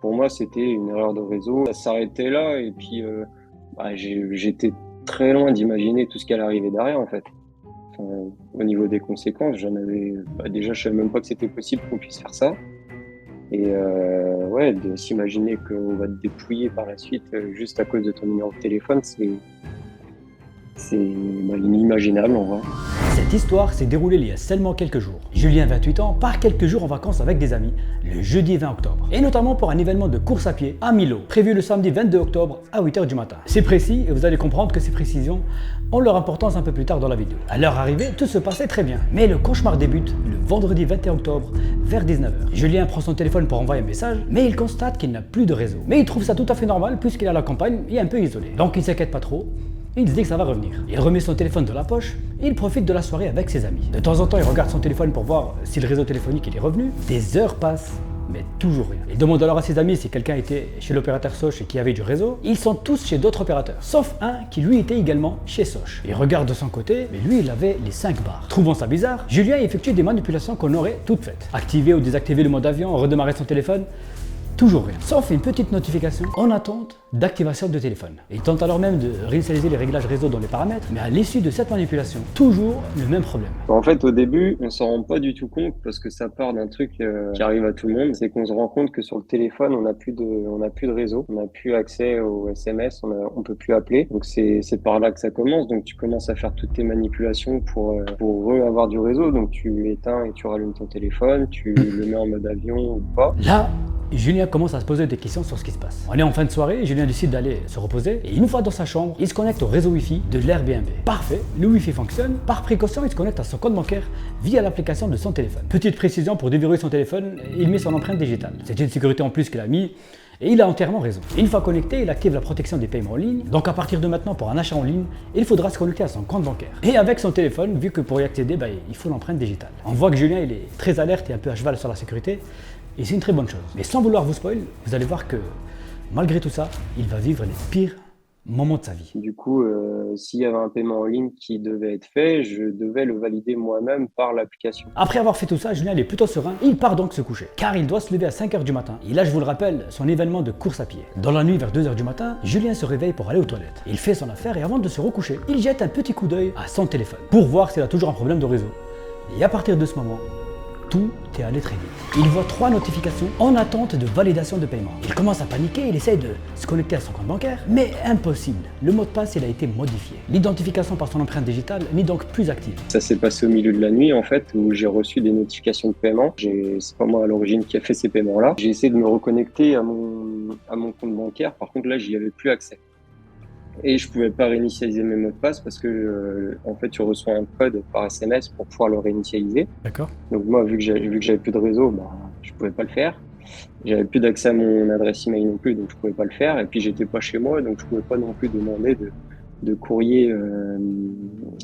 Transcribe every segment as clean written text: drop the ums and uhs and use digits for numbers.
pour moi, c'était une erreur de réseau. Ça s'arrêtait là et puis, j'étais très loin d'imaginer tout ce qui allait arriver derrière, en fait. Enfin, au niveau des conséquences, déjà, je savais même pas que c'était possible qu'on puisse faire ça. Et ouais, de s'imaginer qu'on va te dépouiller par la suite juste à cause de ton numéro de téléphone, c'est inimaginable en vrai. Cette histoire s'est déroulée il y a seulement quelques jours. Julien, 28 ans, part quelques jours en vacances avec des amis le jeudi 20 octobre. Et notamment pour un événement de course à pied à Milo, prévu le samedi 22 octobre à 8h du matin. C'est précis et vous allez comprendre que ces précisions ont leur importance un peu plus tard dans la vidéo. À leur arrivée, tout se passait très bien. Mais le cauchemar débute le vendredi 21 octobre vers 19h. Julien prend son téléphone pour envoyer un message, mais il constate qu'il n'a plus de réseau. Mais il trouve ça tout à fait normal puisqu'il est à la campagne et un peu isolé. Donc il ne s'inquiète pas trop. Il se dit que ça va revenir. Il remet son téléphone dans la poche et il profite de la soirée avec ses amis. De temps en temps, il regarde son téléphone pour voir si le réseau téléphonique est revenu. Des heures passent, mais toujours rien. Il demande alors à ses amis si quelqu'un était chez l'opérateur Soch et qui avait du réseau. Ils sont tous chez d'autres opérateurs, sauf un qui lui était également chez Soch. Il regarde de son côté, mais lui il avait les 5 barres. Trouvant ça bizarre, Julien effectue des manipulations qu'on aurait toutes faites. Activer ou désactiver le mode avion, redémarrer son téléphone. Toujours rien, sauf une petite notification en attente d'activation de téléphone. Il tente alors même de réinitialiser les réglages réseau dans les paramètres, mais à l'issue de cette manipulation, toujours le même problème. En fait, au début, on s'en rend pas du tout compte parce que ça part d'un truc qui arrive à tout le monde, c'est qu'on se rend compte que sur le téléphone, on n'a plus de réseau, on n'a plus accès aux SMS, on peut plus appeler. Donc c'est par là que ça commence. Donc tu commences à faire toutes tes manipulations pour avoir du réseau. Donc tu éteins et tu rallumes ton téléphone, tu le mets en mode avion ou pas. Là, Julien commence à se poser des questions sur ce qui se passe. On est en fin de soirée, Julien décide d'aller se reposer et une fois dans sa chambre, il se connecte au réseau Wi-Fi de l'Airbnb. Parfait, le Wi-Fi fonctionne. Par précaution, il se connecte à son compte bancaire via l'application de son téléphone. Petite précision, pour déverrouiller son téléphone, il met son empreinte digitale. C'est une sécurité en plus qu'il a mis. Et il a entièrement raison. Une fois connecté, il active la protection des paiements en ligne. Donc à partir de maintenant, pour un achat en ligne, il faudra se connecter à son compte bancaire. Et avec son téléphone, vu que pour y accéder, il faut l'empreinte digitale. On voit que Julien il est très alerte et un peu à cheval sur la sécurité. Et c'est une très bonne chose. Mais sans vouloir vous spoil, vous allez voir que malgré tout ça, il va vivre les pires moments de sa vie. Du coup, s'il y avait un paiement en ligne qui devait être fait, je devais le valider moi-même par l'application. Après avoir fait tout ça, Julien est plutôt serein. Il part donc se coucher, car il doit se lever à 5h du matin. Et là, je vous le rappelle, son événement de course à pied. Dans la nuit, vers 2h du matin, Julien se réveille pour aller aux toilettes. Il fait son affaire et avant de se recoucher, il jette un petit coup d'œil à son téléphone pour voir s'il a toujours un problème de réseau. Et à partir de ce moment, tout est allé très vite. Il voit 3 notifications en attente de validation de paiement. Il commence à paniquer, il essaie de se connecter à son compte bancaire, mais impossible. Le mot de passe, il a été modifié. L'identification par son empreinte digitale n'est donc plus active. Ça s'est passé au milieu de la nuit, en fait, où j'ai reçu des notifications de paiement. C'est pas moi à l'origine qui a fait ces paiements-là. J'ai essayé de me reconnecter à mon compte bancaire. Par contre, là, j'y avais plus accès. Et je pouvais pas réinitialiser mes mots de passe parce que en fait tu reçois un code par SMS pour pouvoir le réinitialiser. D'accord. Donc moi vu que j'avais plus de réseau, je pouvais pas le faire. J'avais plus d'accès à mon adresse email non plus, donc je pouvais pas le faire. Et puis j'étais pas chez moi, donc je pouvais pas non plus demander de courrier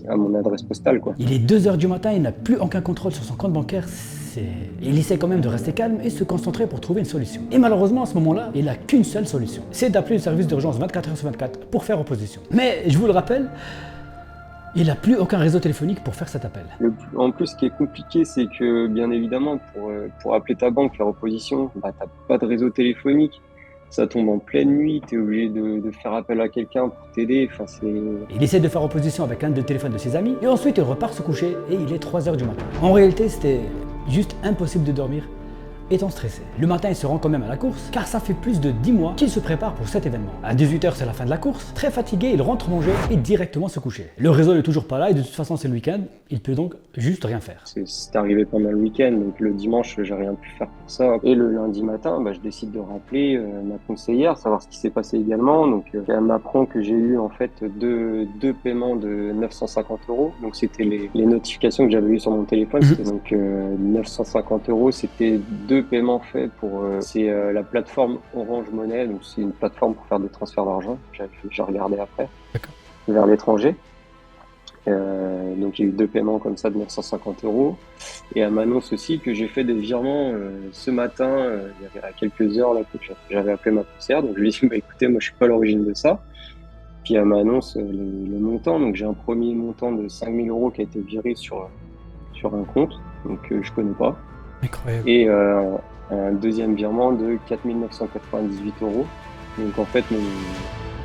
à mon adresse postale, quoi. Il est 2h du matin, il n'a plus aucun contrôle sur son compte bancaire. Il essaie quand même de rester calme et se concentrer pour trouver une solution. Et malheureusement, à ce moment-là, il n'a qu'une seule solution. C'est d'appeler le service d'urgence 24h/24 pour faire opposition. Mais, je vous le rappelle, il n'a plus aucun réseau téléphonique pour faire cet appel. En plus, ce qui est compliqué, c'est que, bien évidemment, pour appeler ta banque, faire opposition, t'as pas de réseau téléphonique. Ça tombe en pleine nuit, tu es obligé de faire appel à quelqu'un pour t'aider. Enfin, il essaie de faire opposition avec un des téléphones de ses amis et ensuite il repart se coucher et il est 3h du matin. En réalité, c'était juste impossible de dormir étant stressé. Le matin, il se rend quand même à la course car ça fait plus de 10 mois qu'il se prépare pour cet événement. À 18h, c'est la fin de la course. Très fatigué, il rentre manger et directement se coucher. Le réseau n'est toujours pas là et de toute façon, c'est le week-end. Il peut donc juste rien faire. C'est arrivé pendant le week-end, donc le dimanche, j'ai rien pu faire pour ça. Et le lundi matin, je décide de rappeler ma conseillère, savoir ce qui s'est passé également. Donc, elle m'apprend que j'ai eu en fait deux paiements de 950 €. Donc, c'était les notifications que j'avais eues sur mon téléphone. Donc, 950 €, c'était 2 paiements faits pour la plateforme Orange Money. Donc, c'est une plateforme pour faire des transferts d'argent. J'ai regardé après. D'accord. Vers l'étranger. Donc il y a eu 2 paiements comme ça de 950 €. Et elle m'annonce aussi que j'ai fait des virements ce matin, il y avait quelques heures là, que j'avais appelé ma conseillère. Donc je lui ai dit écoutez, moi je suis pas à l'origine de ça. Puis elle m'annonce le montant. Donc j'ai un premier montant de 5 000 € qui a été viré sur un compte, donc je connais pas. Incroyable. un deuxième virement de 4 998 euros. Donc en fait,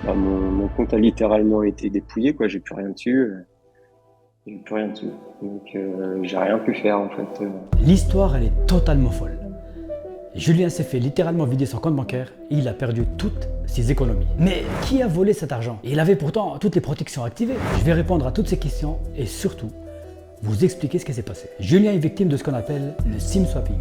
mon compte a littéralement été dépouillé, quoi. J'ai plus rien dessus. J'ai plus rien dessus. Donc j'ai rien pu faire en fait. L'histoire, elle est totalement folle. Julien s'est fait littéralement vider son compte bancaire et il a perdu toutes ses économies. Mais qui a volé cet argent? Il avait pourtant toutes les protections activées. Je vais répondre à toutes ces questions et surtout vous expliquer ce qui s'est passé. Julien est victime de ce qu'on appelle le SIM swapping.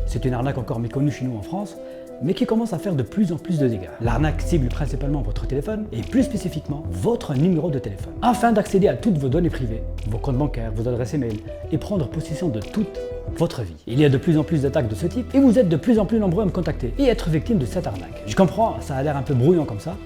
C'est une arnaque encore méconnue chez nous en France, mais qui commence à faire de plus en plus de dégâts. L'arnaque cible principalement votre téléphone et plus spécifiquement votre numéro de téléphone. Afin d'accéder à toutes vos données privées, vos comptes bancaires, vos adresses email et prendre possession de toute votre vie. Il y a de plus en plus d'attaques de ce type et vous êtes de plus en plus nombreux à me contacter et être victime de cette arnaque. Je comprends, ça a l'air un peu brouillon comme ça,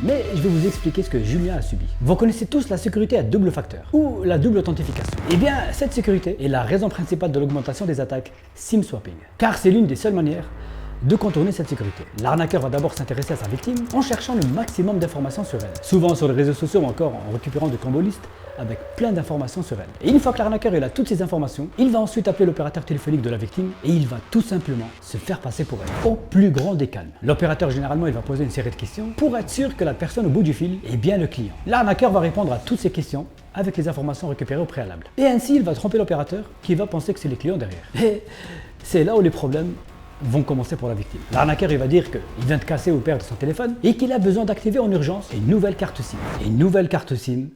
mais je vais vous expliquer ce que Julien a subi. Vous connaissez tous la sécurité à double facteur ou la double authentification. Eh bien, cette sécurité est la raison principale de l'augmentation des attaques SIM swapping, car c'est l'une des seules manières de contourner cette sécurité. L'arnaqueur va d'abord s'intéresser à sa victime en cherchant le maximum d'informations sur elle, souvent sur les réseaux sociaux ou encore en récupérant de combolistes avec plein d'informations sur elle. Et une fois que l'arnaqueur a toutes ces informations, il va ensuite appeler l'opérateur téléphonique de la victime et il va tout simplement se faire passer pour elle, au plus grand des calmes. L'opérateur généralement il va poser une série de questions pour être sûr que la personne au bout du fil est bien le client. L'arnaqueur va répondre à toutes ces questions avec les informations récupérées au préalable. Et ainsi il va tromper l'opérateur qui va penser que c'est les clients derrière. Et c'est là où les problèmes vont commencer pour la victime. L'arnaqueur il va dire qu'il vient de casser ou perdre son téléphone et qu'il a besoin d'activer en urgence une nouvelle carte SIM. Et une nouvelle carte SIM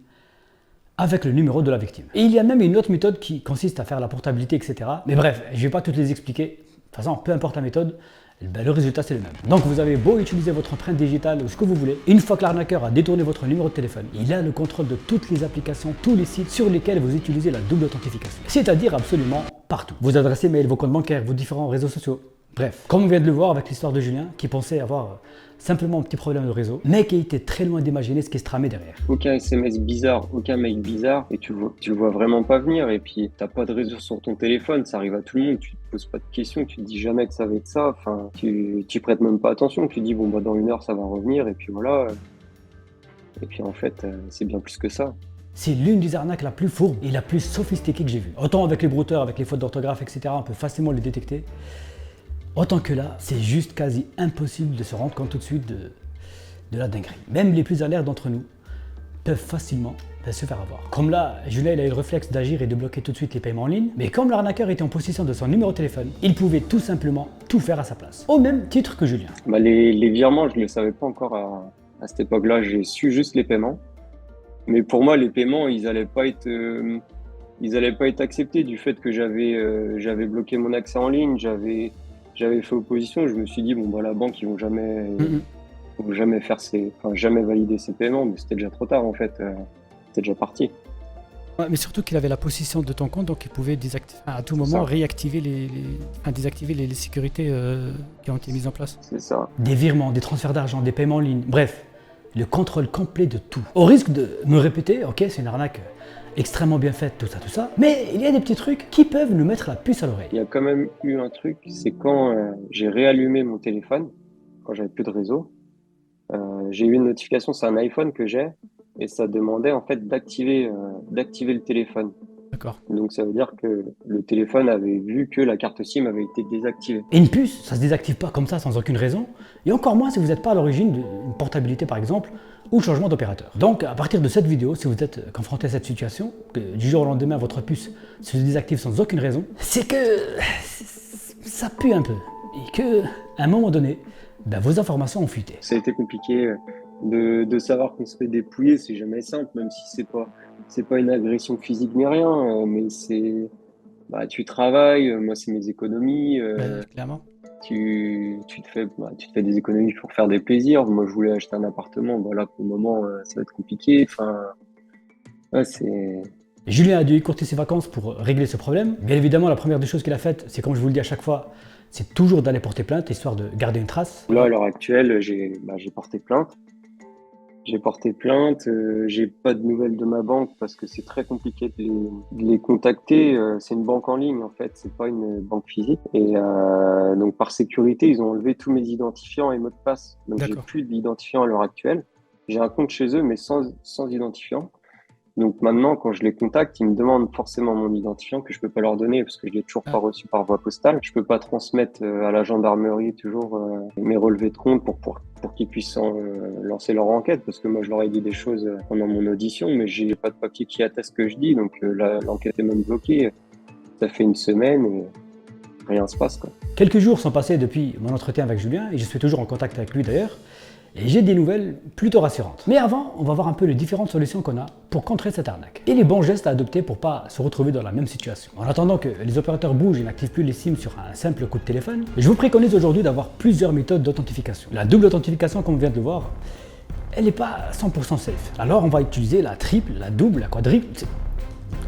avec le numéro de la victime. Et il y a même une autre méthode qui consiste à faire la portabilité, etc. Mais bref, je ne vais pas toutes les expliquer. De toute façon, peu importe la méthode, le résultat c'est le même. Donc vous avez beau utiliser votre empreinte digitale ou ce que vous voulez, une fois que l'arnaqueur a détourné votre numéro de téléphone, il a le contrôle de toutes les applications, tous les sites sur lesquels vous utilisez la double authentification. C'est-à-dire absolument partout. Vos adresses email, vos comptes bancaires, vos différents réseaux sociaux. Bref, comme on vient de le voir avec l'histoire de Julien, qui pensait avoir simplement un petit problème de réseau, mais qui était très loin d'imaginer ce qui se tramait derrière. Aucun SMS bizarre, aucun mail bizarre, et tu le vois vraiment pas venir, et puis t'as pas de réseau sur ton téléphone, ça arrive à tout le monde, tu te poses pas de questions, tu te dis jamais que ça va être ça, enfin, tu prêtes même pas attention, tu te dis bon bah dans une heure ça va revenir, et puis voilà, et puis en fait c'est bien plus que ça. C'est l'une des arnaques la plus fourbe et la plus sophistiquée que j'ai vue. Autant avec les brouteurs, avec les fautes d'orthographe, etc., on peut facilement les détecter. Autant que là, c'est juste quasi impossible de se rendre compte tout de suite de la dinguerie. Même les plus alertes d'entre nous peuvent facilement se faire avoir. Comme là, Julien il a eu le réflexe d'agir et de bloquer tout de suite les paiements en ligne, mais comme l'arnaqueur était en possession de son numéro de téléphone, il pouvait tout simplement tout faire à sa place. Au même titre que Julien. Bah les virements, je ne le savais pas encore à cette époque-là, j'ai su juste les paiements. Mais pour moi, les paiements, ils allaient pas être acceptés du fait que j'avais bloqué mon accès en ligne, j'avais fait opposition. Je me suis dit bon bah la banque ils vont jamais jamais valider ces paiements, mais c'était déjà trop tard en fait, c'était déjà parti. Ouais, mais surtout qu'il avait la possession de ton compte, donc il pouvait à tout moment réactiver désactiver les sécurités qui ont été mises en place. C'est ça. Des virements, des transferts d'argent, des paiements en ligne, bref, le contrôle complet de tout. Au risque de me répéter, ok, c'est une arnaque extrêmement bien faite, tout ça, mais il y a des petits trucs qui peuvent nous mettre la puce à l'oreille. Il y a quand même eu un truc, c'est quand j'ai réallumé mon téléphone, quand j'avais plus de réseau, j'ai eu une notification, c'est un iPhone que j'ai, et ça demandait en fait d'activer le téléphone. D'accord. Donc ça veut dire que le téléphone avait vu que la carte SIM avait été désactivée. Et une puce, ça se désactive pas comme ça sans aucune raison, et encore moins si vous n'êtes pas à l'origine d'une portabilité par exemple, ou changement d'opérateur. Donc à partir de cette vidéo, si vous êtes confronté à cette situation, que du jour au lendemain votre puce se désactive sans aucune raison, c'est que ça pue un peu, et que à un moment donné, vos informations ont fuité. Ça a été compliqué de savoir qu'on se fait dépouiller, c'est jamais simple, même si c'est pas une agression physique ni rien, mais c'est tu travailles, moi c'est mes économies, clairement. tu te fais des économies pour faire des plaisirs. Moi je voulais acheter un appartement, là pour le moment ça va être compliqué, c'est... Julien a dû écourter ses vacances pour régler ce problème. Bien évidemment, la première des choses qu'il a faites, c'est comme je vous le dis à chaque fois, c'est toujours d'aller porter plainte, histoire de garder une trace. Là, à l'heure actuelle, j'ai porté plainte. J'ai pas de nouvelles de ma banque parce que c'est très compliqué de les contacter. C'est une banque en ligne en fait, c'est pas une banque physique. Et donc par sécurité, ils ont enlevé tous mes identifiants et mots de passe. Donc j'ai plus d'identifiant à l'heure actuelle. J'ai un compte chez eux mais sans identifiant. Donc maintenant, quand je les contacte, ils me demandent forcément mon identifiant que je peux pas leur donner parce que je l'ai toujours pas reçu par voie postale. Je peux pas transmettre à la gendarmerie toujours mes relevés de compte pour qu'ils puissent lancer leur enquête, parce que moi je leur ai dit des choses pendant mon audition, mais j'ai pas de papier qui atteste ce que je dis, donc l'enquête est même bloquée. Ça fait une semaine et rien se passe, quoi. Quelques jours sont passés depuis mon entretien avec Julien et je suis toujours en contact avec lui d'ailleurs. Et j'ai des nouvelles plutôt rassurantes. Mais avant, on va voir un peu les différentes solutions qu'on a pour contrer cette arnaque. Et les bons gestes à adopter pour pas se retrouver dans la même situation. En attendant que les opérateurs bougent et n'activent plus les SIM sur un simple coup de téléphone, je vous préconise aujourd'hui d'avoir plusieurs méthodes d'authentification. La double authentification, comme on vient de le voir, elle n'est pas 100% safe. Alors on va utiliser la triple, la double, la quadruple,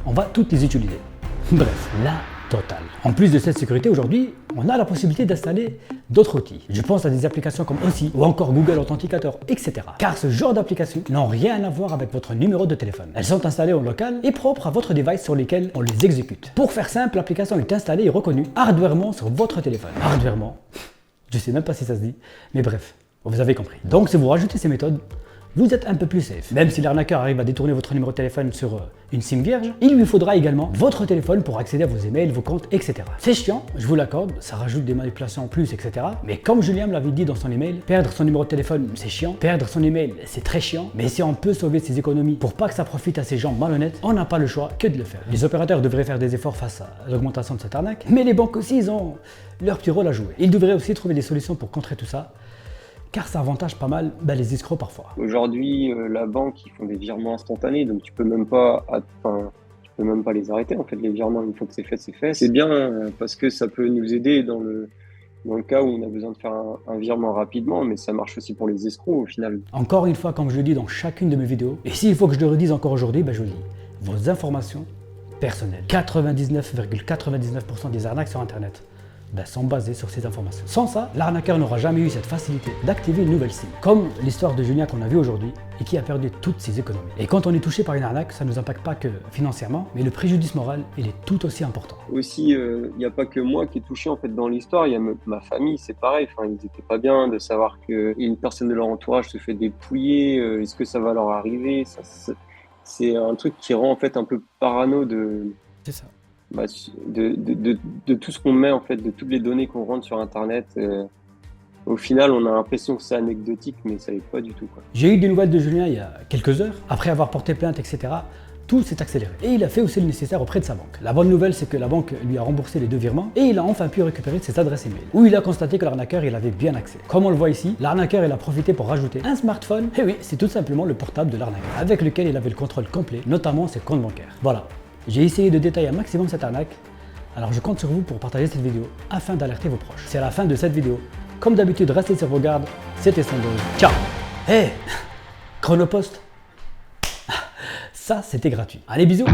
on va toutes les utiliser. Bref, la totale. En plus de cette sécurité, aujourd'hui, on a la possibilité d'installer d'autres outils. Je pense à des applications comme Authy ou encore Google Authenticator, etc. Car ce genre d'applications n'ont rien à voir avec votre numéro de téléphone. Elles sont installées en local et propres à votre device sur lesquels on les exécute. Pour faire simple, l'application est installée et reconnue hardwarement sur votre téléphone. Hardwarement, je sais même pas si ça se dit, mais bref, vous avez compris. Donc si vous rajoutez ces méthodes, vous êtes un peu plus safe. Même si l'arnaqueur arrive à détourner votre numéro de téléphone sur une SIM vierge, il lui faudra également votre téléphone pour accéder à vos emails, vos comptes, etc. C'est chiant, je vous l'accorde, ça rajoute des manipulations en plus, etc. Mais comme Julien me l'avait dit dans son email, perdre son numéro de téléphone, c'est chiant. Perdre son email, c'est très chiant. Mais si on peut sauver ses économies pour pas que ça profite à ces gens malhonnêtes, on n'a pas le choix que de le faire. Les opérateurs devraient faire des efforts face à l'augmentation de cette arnaque, mais les banques aussi, ils ont leur petit rôle à jouer. Ils devraient aussi trouver des solutions pour contrer tout ça, car ça avantage pas mal les escrocs parfois. Aujourd'hui, la banque, ils font des virements instantanés, donc tu peux même pas les arrêter. En fait, les virements, une fois que c'est fait, c'est fait. C'est bien parce que ça peut nous aider dans le cas où on a besoin de faire un virement rapidement, mais ça marche aussi pour les escrocs au final. Encore une fois, comme je le dis dans chacune de mes vidéos, et s'il faut que je le redise encore aujourd'hui, je le dis, vos informations personnelles, 99,99% des arnaques sur Internet, sont basées sur ces informations. Sans ça, l'arnaqueur n'aura jamais eu cette facilité d'activer une nouvelle SIM, comme l'histoire de Julien qu'on a vu aujourd'hui et qui a perdu toutes ses économies. Et quand on est touché par une arnaque, ça ne nous impacte pas que financièrement, mais le préjudice moral, il est tout aussi important. Aussi, il n'y a pas que moi qui est touché en fait dans l'histoire, il y a ma famille, c'est pareil, ils n'étaient pas bien de savoir qu'une personne de leur entourage se fait dépouiller, est-ce que ça va leur arriver, c'est un truc qui rend en fait un peu parano de... C'est ça. De tout ce qu'on met en fait, de toutes les données qu'on rentre sur Internet. Au final, on a l'impression que c'est anecdotique, mais ça n'est pas du tout, quoi. J'ai eu des nouvelles de Julien il y a quelques heures. Après avoir porté plainte, etc., tout s'est accéléré. Et il a fait aussi le nécessaire auprès de sa banque. La bonne nouvelle, c'est que la banque lui a remboursé les 2 virements et il a enfin pu récupérer ses adresses email, où il a constaté que l'arnaqueur, il avait bien accès. Comme on le voit ici, l'arnaqueur, il a profité pour rajouter un smartphone. Et oui, c'est tout simplement le portable de l'arnaqueur, avec lequel il avait le contrôle complet, notamment ses comptes bancaires. Voilà. J'ai essayé de détailler un maximum cette arnaque, alors je compte sur vous pour partager cette vidéo afin d'alerter vos proches. C'est à la fin de cette vidéo. Comme d'habitude, restez sur vos gardes, c'était Sandro. Ciao. Hey, Chronopost, ça c'était gratuit. Allez, bisous.